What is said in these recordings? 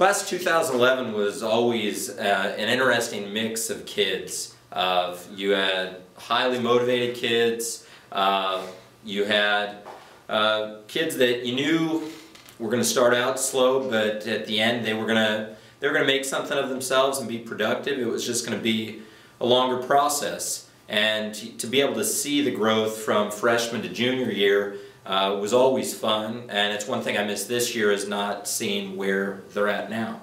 Class of 2011 was always an interesting mix of kids. You had highly motivated kids, you had kids that you knew were going to start out slow, but at the end they were going to make something of themselves and be productive. It was just going to be a longer process. And to be able to see the growth from freshman to junior year was always fun, and it's one thing I miss this year is not seeing where they're at now.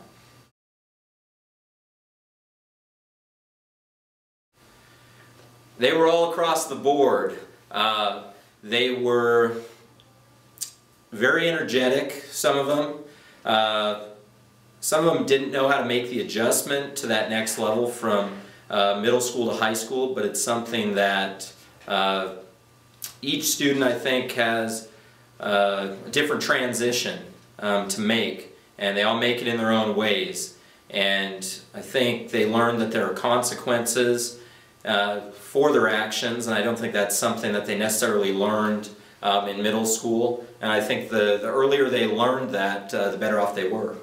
They were all across the board. They were very energetic, some of them. Some of them didn't know how to make the adjustment to that next level from middle school to high school, but it's something that each student, I think, has a different transition to make, and they all make it in their own ways. And I think they learn that there are consequences for their actions, and I don't think that's something that they necessarily learned in middle school. And I think the earlier they learned that, the better off they were.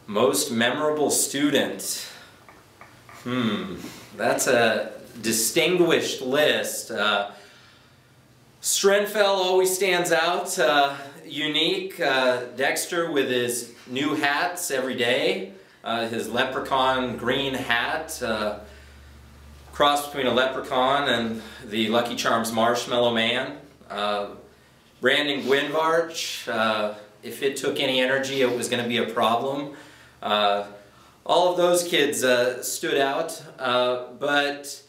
Most memorable student. That's a distinguished list. Strenfeld always stands out, unique. Dexter with his new hats every day, his leprechaun green hat, cross between a leprechaun and the Lucky Charms Marshmallow Man. Brandon Gwynvarch, if it took any energy it was going to be a problem. All of those kids stood out, but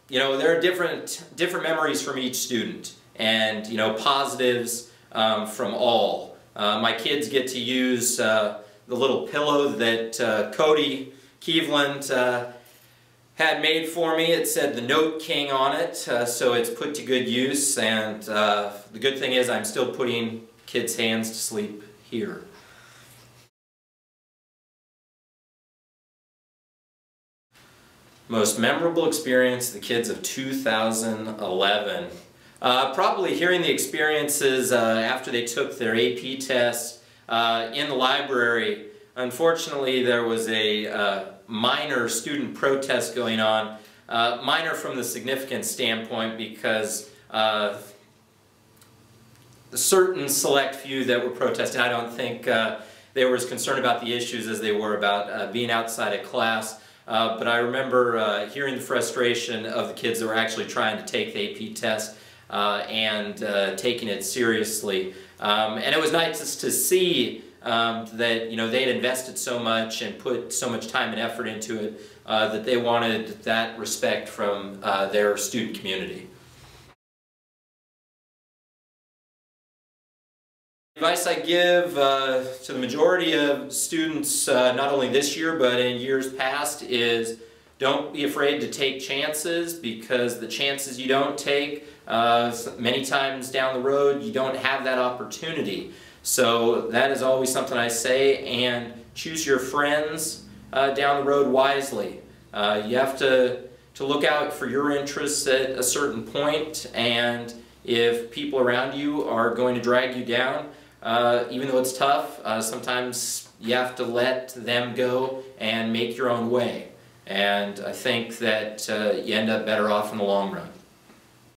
you know, there are different memories from each student, and you know, positives from all. My kids get to use the little pillow that Cody Keveland had made for me. It said the Note King on it, so it's put to good use, and the good thing is I'm still putting kids' hands to sleep here. Most memorable experience, the kids of 2011. Probably hearing the experiences after they took their AP test in the library. Unfortunately, there was a minor student protest going on. Minor from the significance standpoint because a certain select few that were protesting, I don't think they were as concerned about the issues as they were about being outside of class. But I remember hearing the frustration of the kids that were actually trying to take the AP test and taking it seriously. And it was nice to see that, you know, they had invested so much and put so much time and effort into it that they wanted that respect from their student community. The advice I give to the majority of students, not only this year but in years past, is don't be afraid to take chances, because the chances you don't take, many times down the road you don't have that opportunity. So that is always something I say, and choose your friends down the road wisely. You have to look out for your interests at a certain point, and if people around you are going to drag you down, even though it's tough, sometimes you have to let them go and make your own way. And I think that you end up better off in the long run.